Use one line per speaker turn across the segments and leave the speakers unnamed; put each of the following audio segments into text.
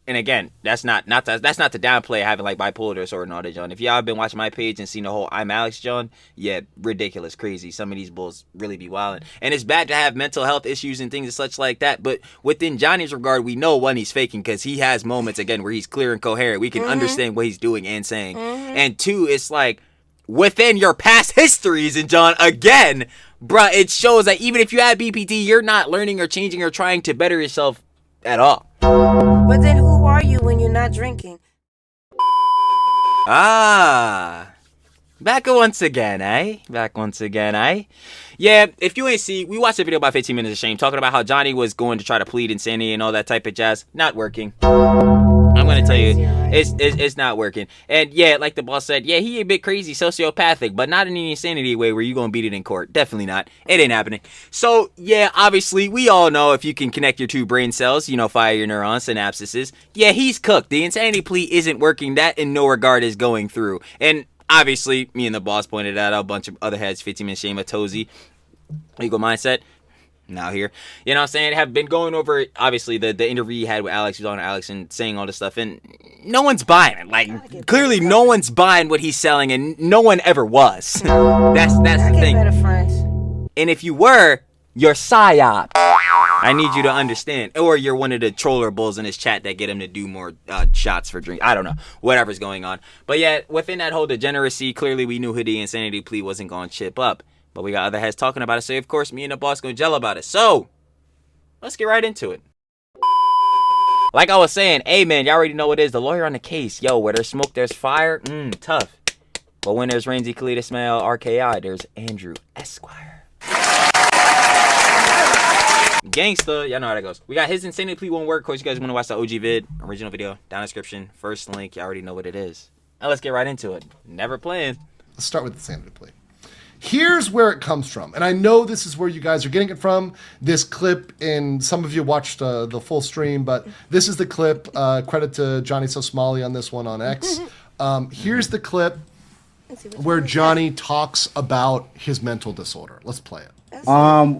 and again, that's not to downplay having like bipolar disorder and all that, John. If y'all have been watching my page and seen the whole I'm Alex, John, yeah, ridiculous, crazy. Some of these bulls really be wilding, and it's bad to have mental health issues and things and such like that. But within Johnny's regard, we know one, he's faking because he has moments again where he's clear and coherent. We can understand what he's doing and saying, and two, it's like within your past histories, and John, again, bruh, it shows that even if you have BPD, you're not learning or changing or trying to better yourself at all.
But then who are you when you're not drinking?
Back once again, eh? Yeah, if you ain't see, we watched a video about 15 Minutes of Shame talking about how Johnny was going to try to plead insanity and all that type of jazz. Not working. I'm going to tell you, it's not working. And yeah, like the boss said, yeah, he a bit crazy, sociopathic, but not in the insanity way where you going to beat it in court. Definitely not. It ain't happening. So yeah, obviously, we all know if you can connect your two brain cells, fire your neurons, synapses, yeah, he's cooked. The insanity plea isn't working. That in no regard is going through. And obviously, me and the boss pointed out a bunch of other heads, 15 Minute Shame, Tozy, Eagle Mindset, now here. You know what I'm saying? Have been going over, obviously, the interview he had with Alex. He was on Alex and saying all this stuff, and no one's buying it. Like, clearly no one's buying what he's selling, and no one ever was. That's the thing.
Better friends.
And if you were, you're psyop. I need you to understand. Or you're one of the troller bulls in his chat that get him to do more shots for drink. I don't know. Whatever's going on. But yet, within that whole degeneracy, clearly we knew who the insanity plea wasn't going to chip up. But we got other heads talking about it. So, of course, me and the boss going to gel about it. So, let's get right into it. Like I was saying, hey, man, y'all already know what it is. The lawyer on the case. Yo, where there's smoke, there's fire. Tough. But when there's Rainsy Khalid Ismail, RKI, there's Andrew Esquire. Gangsta, y'all know how that goes. We got his insanity plea won't work. Of course, you guys want to watch the OG vid, original video, down in the description. First link, y'all already know what it is. Now let's get right into it. Never playing.
Let's start with the insanity plea. Here's where it comes from, and I know this is where you guys are getting it from. This clip, and some of you watched the full stream, but this is the clip. Credit to Johnny Somali on this one on X. Here's the clip where Johnny talks about his mental disorder. Let's play it.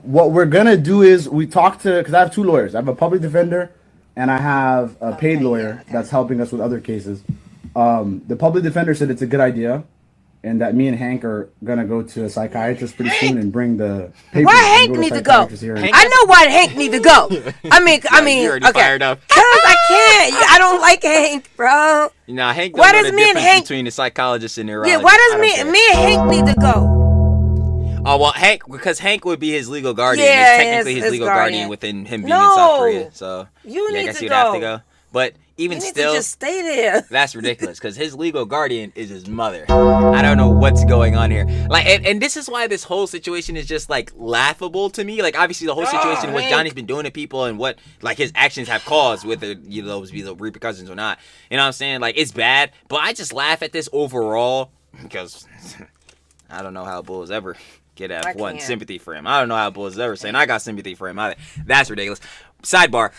What we're gonna do is we talk to, because I have two lawyers. I have a public defender and I have a paid lawyer that's helping us with other cases. The public defender said it's a good idea and that me and Hank are gonna go to a psychiatrist pretty soon and bring the papers.
Why Hank need to go? I know why Hank need to go. I mean, okay.
Fired up.
Cause I can't. I don't like Hank, bro.
Nah, Hank.
Why does me and Hank
between the psychologist and neurologist?
Yeah, why does me and Hank need to go?
Oh well, Hank, because Hank would be his legal guardian.
Yeah,
it's technically his legal guardian within him being in South Korea. So
you need
I guess
to
you'd
go.
have to go. But even
you need
still,
to just stay there.
That's ridiculous because his legal guardian is his mother. I don't know what's going on here. Like, and this is why this whole situation is just like laughable to me. Like, obviously, the whole situation, what Johnny's been doing to people, and what like his actions have caused, whether those be the repercussions or not. You know what I'm saying? Like, it's bad, but I just laugh at this overall because I don't know how bulls ever get at sympathy for him. I don't know how bulls ever saying I got sympathy for him either. That's ridiculous. Sidebar.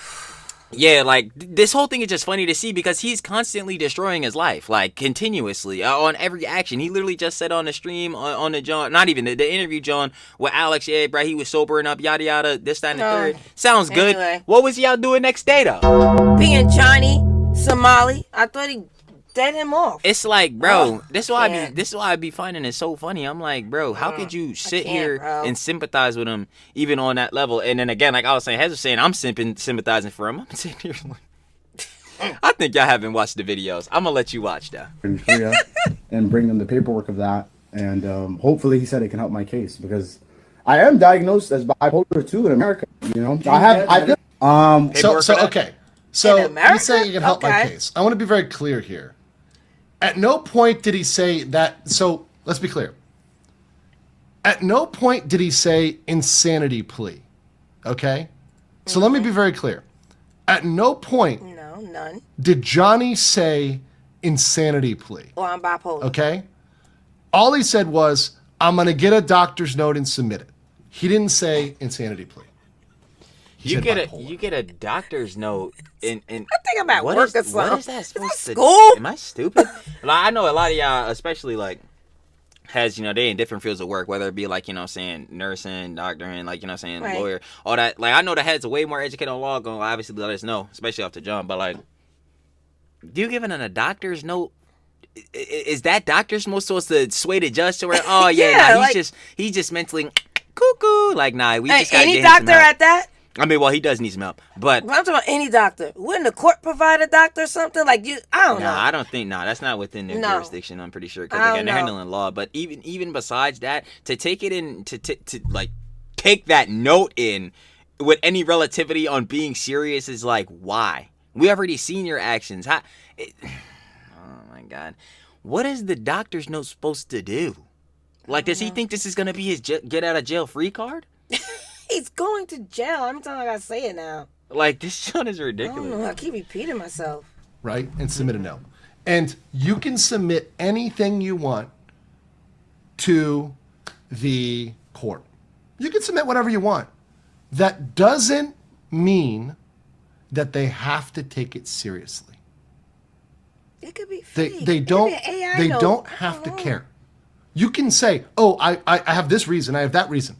Yeah, like, this whole thing is just funny to see because he's constantly destroying his life, like, continuously, on every action. He literally just said on the stream, on the John, not even the interview, John, with Alex, yeah, bro, he was sobering up, yada, yada, this, that, and the third. Sounds good.
Anyway.
What was he out doing next day, though?
Being Johnny Somali, I thought he dead him off.
It's like, bro, this is why I be finding it so funny. I'm like, bro, how could you sit here and sympathize with him even on that level? And then again, like I was saying, Hez was saying, I'm sympathizing for him. I'm sitting here like, I think y'all haven't watched the videos. I'm gonna let you watch though.
And bring them the paperwork of that, and hopefully he said it can help my case because I am diagnosed as bipolar 2 in America. You know,
okay. So you say you can help my case. I want to be very clear here. At no point did he say that. So let's be clear. At no point did he say insanity plea. Okay? So let me be very clear. At no point
none.
Did Johnny say insanity plea.
Or I'm bipolar.
Okay? All he said was, I'm going to get a doctor's note and submit it. He didn't say insanity plea.
You get a doctor's note in
I think I'm at work or something.
What is that supposed to
school?
Am I stupid? Like, I know a lot of y'all, especially like has, they in different fields of work, whether it be like, saying nursing, doctoring, like, saying lawyer, all that. Like, I know the heads are way more educated on law, gonna obviously let us know, especially off to John, but like, you giving a doctor's note? Is that doctor supposed to sway the judge to where, oh yeah, nah, he's just mentally cuckoo? Like, nah, we just gotta
any
get him some
doctor
help.
at that?
I mean, well, he does need some help, but
I'm talking about any doctor. Wouldn't the court provide a doctor or something? Like, I don't know.
I don't think. That's not within their jurisdiction. I'm pretty sure because again, they're handling law. But even besides that, to take it in, to like take that note in with any relativity on being serious is like, why? We already seen your actions. Oh my God, what is the doctor's note supposed to do? Like, does he think this is gonna be his get out of jail free card?
He's going to jail. I'm telling you, I gotta say it now.
Like, this shit is ridiculous.
I don't know. I keep repeating myself.
Right? And submit a note. And you can submit anything you want to the court. You can submit whatever you want. That doesn't mean that they have to take it seriously.
It could be fake.
They don't have to care. You can say, oh, I have this reason, I have that reason.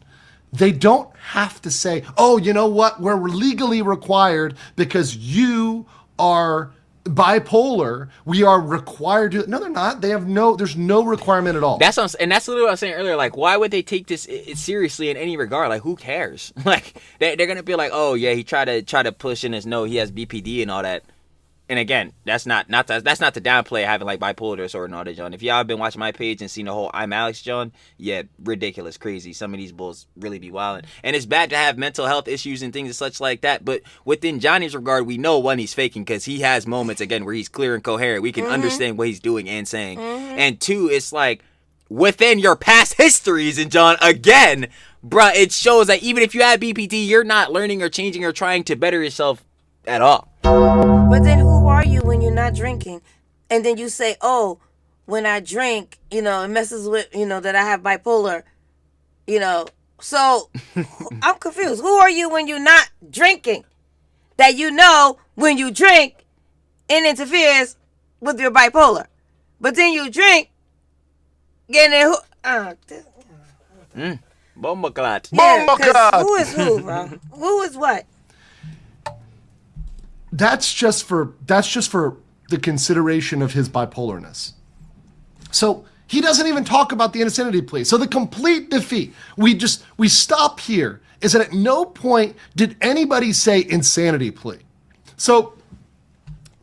They don't have to say, oh, you know what? We're legally required because you are bipolar. We are required to. No, they're not. They have there's no requirement at all.
That's literally what I was saying earlier. Like, why would they take this seriously in any regard? Like, who cares? Like, they're going to be like, oh, yeah, he tried to push in his note. He has BPD and all that. And again, that's not to downplay having like bipolar disorder and all that, John. If y'all have been watching my page and seen the whole I'm Alex, John, yeah, ridiculous, crazy. Some of these bulls really be wilding. And it's bad to have mental health issues and things and such like that. But within Johnny's regard, we know, one, he's faking because he has moments, again, where he's clear and coherent. We can understand what he's doing and saying. And two, it's like, within your past histories, and John, again, bruh, it shows that even if you have BPD, you're not learning or changing or trying to better yourself at all.
But then who are you when you're not drinking? And then you say, oh, when I drink, it messes with, that I have bipolar, So I'm confused. Who are you when you're not drinking? That when you drink, it interferes with your bipolar. But then you drink, getting
Bomba clot.
Who is who, bro? Who is what?
That's just for the consideration of his bipolarness. So he doesn't even talk about the insanity plea. So the complete defeat. We stop here. Is that at no point did anybody say insanity plea. So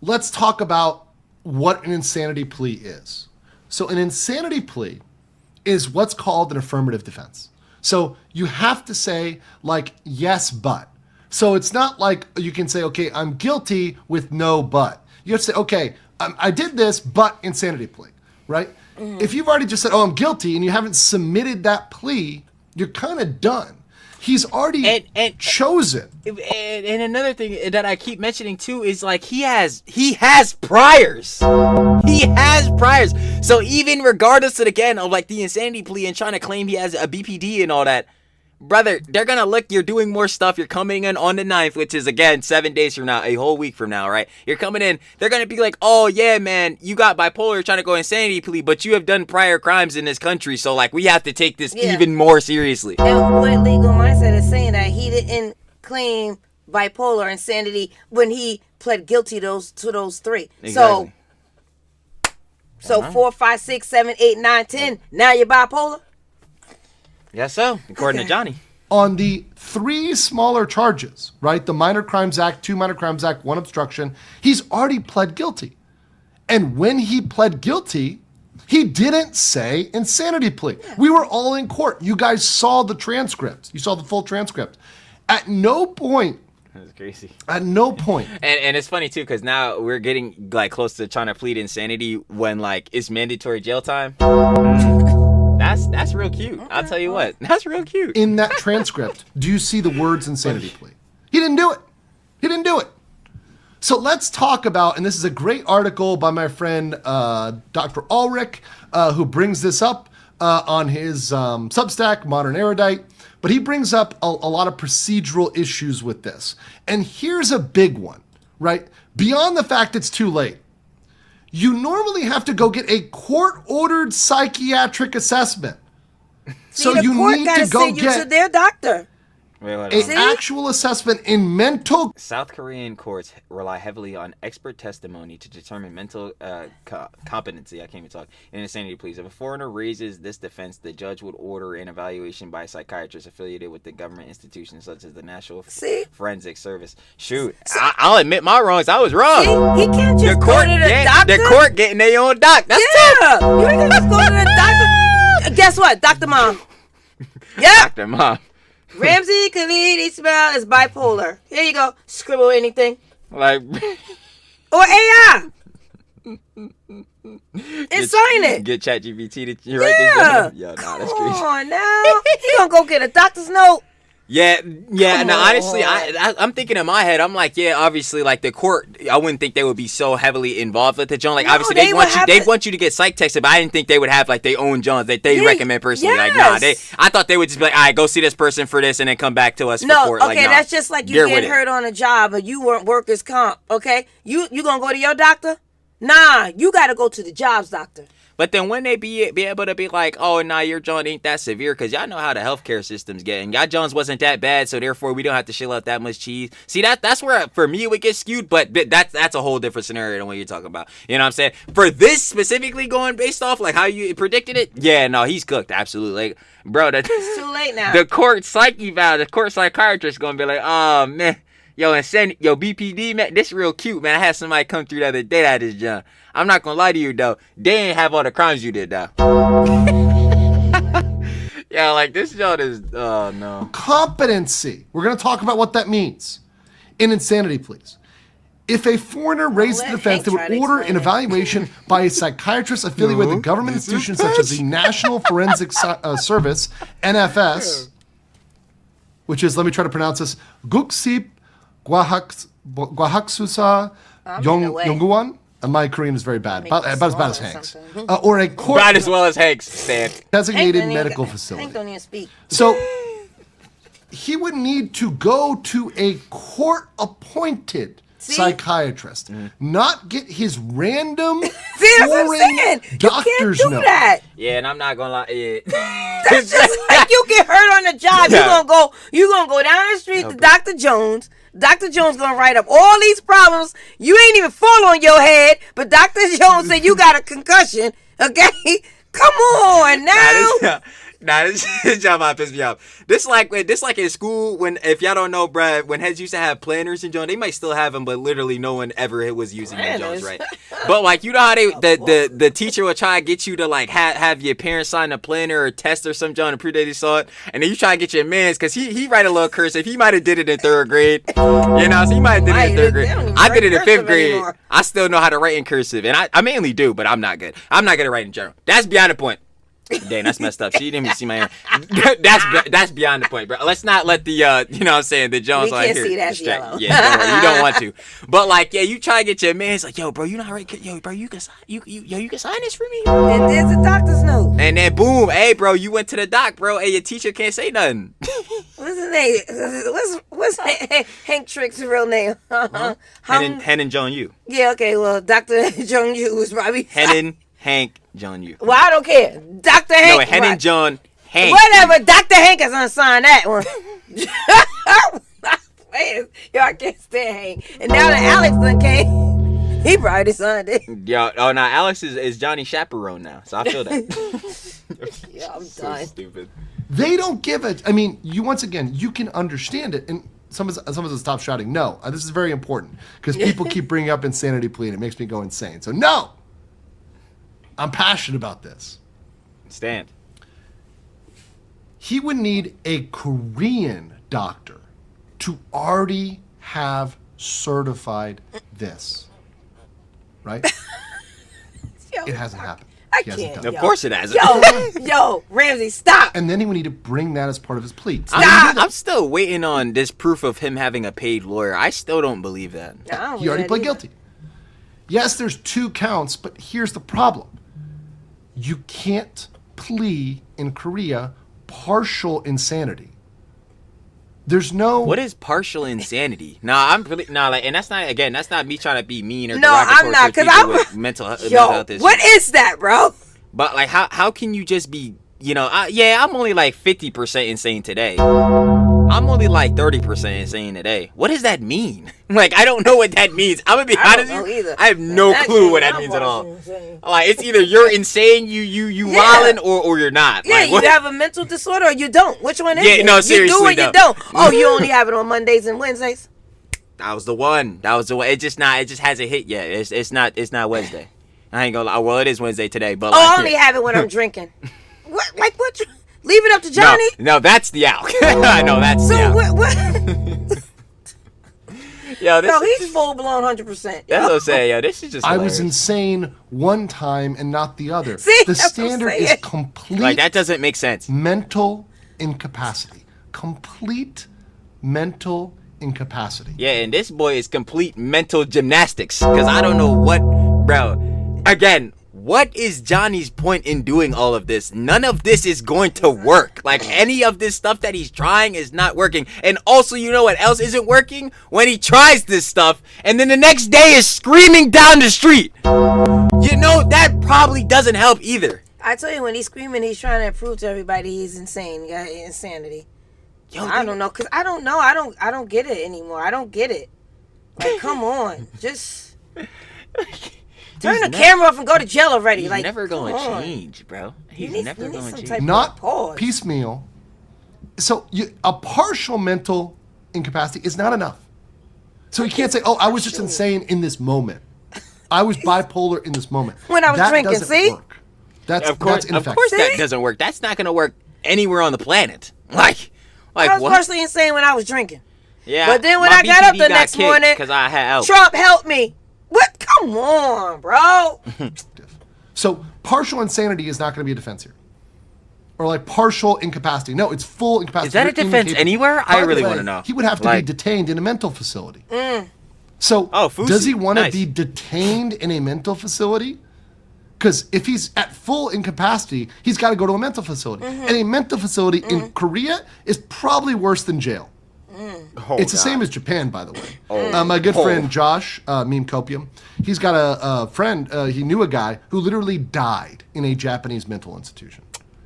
let's talk about what an insanity plea is. So an insanity plea is what's called an affirmative defense. So you have to say like yes, but. So it's not like you can say, okay, I'm guilty with no but. You have to say, okay, I did this, but insanity plea, right? Mm-hmm. If you've already just said, oh, I'm guilty, and you haven't submitted that plea, you're kind of done. He's already chosen.
And another thing that I keep mentioning too is like he has priors. He has priors. So even regardless of like the insanity plea and trying to claim he has a BPD and all that, brother, they're gonna look, you're doing more stuff, you're coming in on the 9th, which is again 7 days from now, a whole week from now, right? You're coming in, they're gonna be like, oh yeah, man, you got bipolar, trying to go insanity plea, but you have done prior crimes in this country, so like we have to take this even more seriously.
And what legal mindset is saying that he didn't claim bipolar insanity when he pled guilty to those three.
Exactly.
So 4, 5, 6, 7, 8, 9, 10, now you're bipolar?
Yes, so, according to Johnny.
On the 3 smaller charges, right? The Minor Crimes Act, 2 Minor Crimes Act, 1 obstruction, he's already pled guilty. And when he pled guilty, he didn't say insanity plea. We were all in court. You guys saw the transcript. You saw the full transcript. At no point.
That's crazy.
At no point.
And it's funny, too, because now we're getting like close to trying to plead insanity when like it's mandatory jail time. That's real cute. Okay. I'll tell you what. That's real cute.
In that transcript, do you see the words insanity plea? He didn't do it. So let's talk about, and this is a great article by my friend Dr. Ulrich, who brings this up on his Substack, Modern Erudite. But he brings up a lot of procedural issues with this. And here's a big one, right? Beyond the fact it's too late. You normally have to go get a court-ordered psychiatric assessment.
See, so you need to go get to their doctor.
Wait,
A actual assessment in mental.
South Korean courts rely heavily on expert testimony to determine mental competency. I can't even talk. In insanity pleas. If a foreigner raises this defense, the judge would order an evaluation by a psychiatrist affiliated with the government institutions such as the National Forensic Service. Shoot, I'll admit my wrongs. I was wrong.
He can't just go to the doctor.
The court getting their own doc. That's
tough. You ain't gonna just go to the doctor. Guess what, Dr. Mom? Yep.
Dr. Mom.
Ramsey Khalid Ismail is bipolar. Here you go. Scribble anything.
Like.
Or AI. And sign it.
Get ChatGPT to write this down. Yo, nah, that's crazy.
Come on now. He gonna go get a doctor's note.
Yeah. Now honestly, I'm thinking in my head, I'm like, yeah, obviously, like the court, I wouldn't think they would be so heavily involved with the John. Like, obviously, they want you to get psych tested, but I didn't think they would have like their own Johns that they recommend personally.
Yes.
Like, nah, I thought they would just be like, all right, go see this person for this, and then come back to us for court.
Okay,
like, nah,
that's just like you getting hurt on a job, or you weren't workers' comp. Okay, you gonna go to your doctor? Nah, you gotta go to the jobs doctor.
But then when they be able to be like, oh, nah, your John ain't that severe, because y'all know how the healthcare system's getting. Y'all Johns wasn't that bad, so therefore we don't have to shell out that much cheese. See, that's where, for me, it would get skewed, but that's a whole different scenario than what you're talking about. You know what I'm saying? For this specifically going based off, like, how you predicted it, yeah, no, he's cooked, absolutely. Like, bro,
it's too late now.
The court psych eval, the court psychiatrist going to be like, oh, man. Yo, BPD, man, this real cute, man. I had somebody come through the other day that is John. I'm not gonna lie to you, though. They ain't have all the crimes you did, though. Yeah, like, this John is, oh, no.
Competency. We're gonna talk about what that means. In insanity, please. If a foreigner raises the defense, they would order an evaluation by a psychiatrist affiliated with a government institution such as the National Forensic Service, NFS, which is, let me try to pronounce this, Guksip Guahaksusa Yongguan. My Korean is very bad, about as bad as Hank's. Or a court.
Bad as well as Hank's, Stan.
Designated medical facility.
Hank don't even speak.
So he would need to go to a court-appointed psychiatrist, not get his random foreign doctor's note.
That.
Yeah, and I'm not gonna lie. Yeah.
That's just like you get hurt on the job. You gonna go down the street to Dr. Jones. Dr. Jones gonna write up all these problems. You ain't even fall on your head, but Dr. Jones said you got a concussion. Okay, come on now.
This job might piss me off. This like in school when, if y'all don't know, bruh, when heads used to have planners and John, they might still have them, but literally no one ever was using them Jones, right? But like, you know how the teacher would try to get you to like have your parents sign a planner or test or some John to prove that they saw it, and then you try to get your man's because he write a little cursive. He might have did it in 3rd grade, you know, so he might have did it in 3rd grade. I did it in 5th grade. Anymore. I still know how to write in cursive, and I mainly do, but I'm not good. I'm not good at writing in general. That's beyond the point. Dang, that's messed up. She didn't even see my hair. That's beyond the point, bro. Let's not let the you know what I'm saying, the Jones
on
here.
See that's yellow.
Yeah, you don't want to. But like, yeah, you try to get your man. It's like, yo, bro, you know how right? Yo, bro, you can sign this for me.
And there's a doctor's note.
And then boom, hey, bro, you went to the doc, bro. Hey, your teacher can't say nothing.
What's his name? What's Hank Trick's real name?
Henan Jong Yu.
Yeah, okay. Well, Dr. Jong Yu was probably
Henan Hank John Yu.
Well, I don't care. Dr. Hank.
No, Henan John Hank.
Whatever. Dr. Hank is gonna sign that one. Yo, I can't stand Hank. And now that Alex done came, he probably signed it.
Yo, oh, now Alex is Johnny Chaperone now, so I feel that.
Yeah, I'm
so
done.
Stupid.
They don't give it. I mean, once again, you can understand it, and some of us stop shouting. No, this is very important because people keep bringing up insanity plea, and it makes me go insane. So no. I'm passionate about this.
Stand.
He would need a Korean doctor to already have certified this. Right? It hasn't happened.
I can't.
Of course it hasn't.
Yo, Ramsey, stop.
And then he would need to bring that as part of his plea.
I'm still waiting on this proof of him having a paid lawyer. I still don't believe that.
No,
he already pled guilty. Yes, there's 2 counts, but here's the problem. You can't plea in Korea partial insanity. There's no.
What is partial insanity? And that's not me trying to be mean or
no, I'm not, because I'm
with mental health issues.
What is that, bro?
But like, how can you just be, I'm only like 50% insane today. I'm only like 30% insane today. What does that mean? Like, I don't know what that means. I'm gonna be honest with you. I have no clue what that means at all. Like, it's either you're insane, you wildin', or you're not.
Yeah,
like,
you have a mental disorder or you don't. Which one is it?
Yeah, no, seriously,
you do or you don't. Oh, you only have it on Mondays and Wednesdays?
That was the one. It just hasn't hit yet. It's not Wednesday. I ain't gonna lie. Well, it is Wednesday today, but
I only have it when I'm drinking. What? Like what? Leave it up to Johnny?
No, that's the out. No, that's
so
the out.
what?
Yo,
he's full blown 100%.
That's what I'm saying. Yo, this is just hilarious.
I was insane one time and not the other.
See,
the standard is complete.
Like, that doesn't make sense.
Mental incapacity. Complete mental incapacity.
Yeah, and this boy is complete mental gymnastics. Because I don't know what, bro. Again, what is Johnny's point in doing all of this? None of this is going to work. Like, any of this stuff that he's trying is not working. And also, you know what else isn't working? When he tries this stuff, and then the next day is screaming down the street. You know, that probably doesn't help either.
I tell you, when he's screaming, he's trying to prove to everybody he's insane. He got insanity. Yo, I don't know, because I don't know. I don't get it anymore. I don't get it. Like, come on. Just... Turn the camera off and go to jail already.
He's
like,
never going to change, bro. He's never going to change.
Not piecemeal. So a partial mental incapacity is not enough. So you can't say, "Oh, I was just insane in this moment. I was bipolar in this moment."
When I was drinking,
doesn't
see?
Work. That's
of course that doesn't work. That's not going to work anywhere on the planet. Like
I was
what?
partially insane when I was drinking.
Yeah.
But then when I got up the next morning,
because I had help.
Trump helped me. What? Come on, bro.
So partial insanity is not going to be a defense here. Or like partial incapacity. No, it's full incapacity.
Is that a defense anywhere? I really want to know.
He would have to be detained in a mental facility. So does he want to be detained in a mental facility? Because if he's at full incapacity, he's got to go to a mental facility. And a mental facility in Korea is probably worse than jail. It's the same as Japan, by the way. My good friend Josh, Meme Copium, he's got a friend, he knew a guy who literally died in a Japanese mental institution.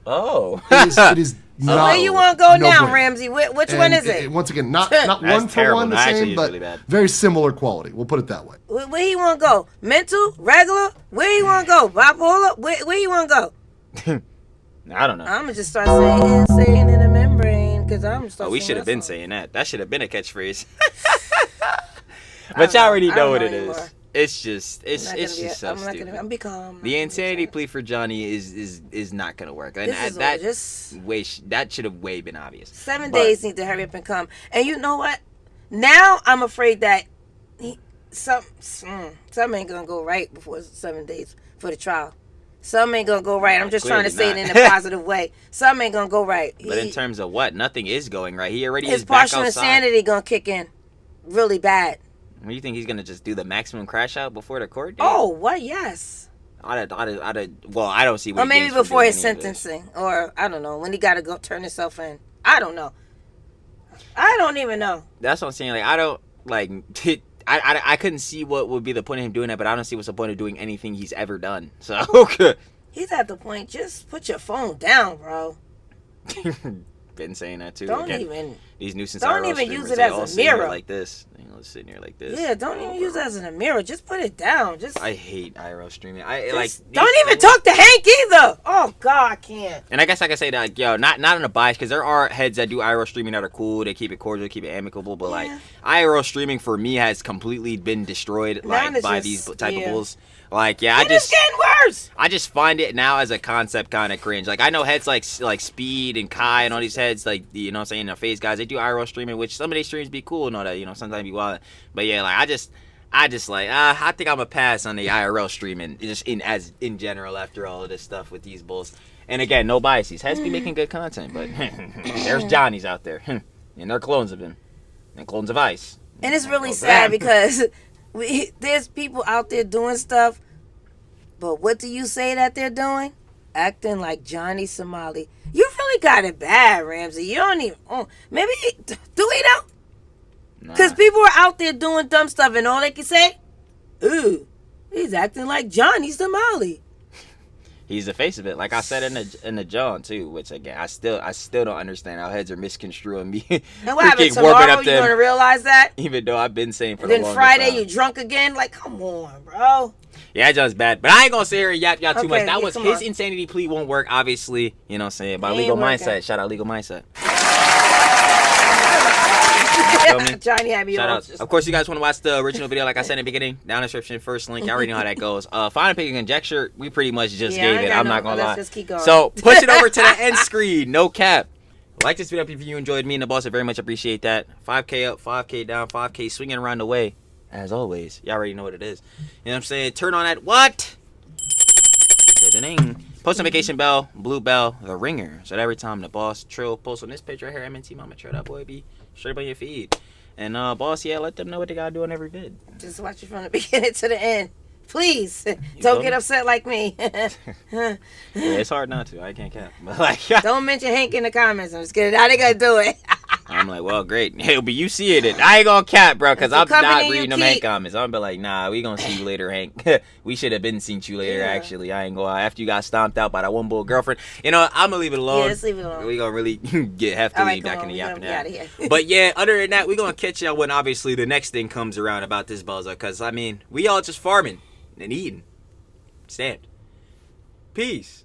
Oh.
It is not.
So where you want to go now,
brainer.
Ramsey? Which one is it?
Once again, not one for one the same, but really very similar quality. We'll put it that way.
Where you want to go? Mental? Regular? Where you want to go? Bipolar? Where you want to go?
I don't know.
I'm going to just start saying insane in the membrane because I'm starting.
We should have been saying that. That should have been a catchphrase. But y'all already know what it is. It's just so stupid.
I'm be calm.
The insanity plea for Johnny is not gonna work, and that should have way been obvious.
7 days need to hurry up and come. And you know what? Now I'm afraid that something ain't gonna go right before 7 days for the trial. Something ain't gonna go right. I'm just trying to say it in a positive way. Something ain't gonna go right.
But in terms of what? Nothing is going right. He already
his
is back
partial
outside.
insanity gonna kick in really bad.
Do you think he's gonna just do the maximum crash out before the court date?
Oh, what? Yes.
Well, I don't see what.
Or maybe before his sentencing, or I don't know when he got to go turn himself in. I don't know. I don't even know.
That's what I'm saying. Like I don't like. I couldn't see what would be the point of him doing that, but I don't see what's the point of doing anything he's ever done. So okay.
He's at the point. Just put your phone down, bro.
Been saying that too.
Don't even.
These nuisance.
Don't even use it as a mirror
like this. Sitting here like this.
Yeah, don't even use it as a mirror. Just put it down. I
hate IRL streaming.
Don't even talk to Hank either. Oh God, I can't.
And I guess I can say that, not in a bias, because there are heads that do IRL streaming that are cool. They keep it cordial, keep it amicable. But IRL streaming for me has completely been destroyed by these type of bulls. It's
getting worse.
I just find it now as a concept kind of cringe. Like I know heads like Speed and Kai and all these heads, like you know what I'm saying, the FaZe guys, they do IRL streaming, which some of these streams be cool and all that, sometimes be wild. But yeah, I think I'm gonna pass on the IRL streaming just in general after all of this stuff with these bulls. And again, no biases. Heads be making good content, but there's Johnnies out there, and they're clones of him, and clones of Ice.
And it's really sad because there's people out there doing stuff, but what do you say that they're doing? Acting like Johnny Somali. You really got it bad, Ramsey. You don't even. Maybe do we know? Because people are out there doing dumb stuff, and all they can say, "Ooh, he's acting like Johnny Somali."
He's the face of it. Like I said in the John too, which again I still don't understand how heads are misconstruing me.
And what happened tomorrow? You gonna realize that?
Even though I've been saying for
and
the
then
longest
Friday
time.
you drunk again? Like, come on, bro.
Yeah, that John's bad. But I ain't gonna sit here and yap y'all too
Okay,
much. That
yeah,
was
come
his
on.
insanity plea won't work, obviously. You know what I'm saying? By
It
legal
ain't working.
mindset. Shout out legal mindset.
Johnny had me
Shout
on.
out. Of course, you guys want to watch the original video, like I said in the beginning, down in the description, first link. I already know how that goes. Final pick and conjecture, we pretty much just
Yeah, I
gave it.
got
I'm
no-
not gonna
let's
lie.
just keep going.
So push it over to the end screen. No cap. Like this video if you enjoyed. Me and the boss, I very much appreciate that. 5K up, 5K down, 5K swinging around the way. As always, y'all already know what it is. You know what I'm saying? Turn on that what? Da-da-ding. Post notification bell, blue bell, the ringer. So that every time the boss Trill posts on this page right here, MNT Mama Trill, that boy be straight up on your feed. And boss, yeah, let them know what they gotta do on every vid.
Just watch it from the beginning to the end. Please,
feel
don't get
me?
upset like me.
Yeah, it's hard not to. I can't cap. But like,
Don't mention Hank in the comments. I'm just kidding. How they gonna do it?
I'm like, well, great. It'll be you see it. I ain't gonna cap, bro, because
It's a
I'm not
company you
reading them
keep.
Hank comments. I'm gonna be like, nah, we gonna see you later, Hank. We should have been seen you later,
Yeah.
actually. I ain't gonna lie. After you got stomped out by that one bull girlfriend. You know, I'm gonna leave it alone.
Yeah, let's leave it alone.
We gonna really get heftily
All right,
back
come
in the
on. We
yapping
gotta be
now.
outta here.
But yeah, other than that, we gonna catch y'all when obviously the next thing comes around about this buzzer. Because, I mean, we all just farming and eating. Stamped. Peace.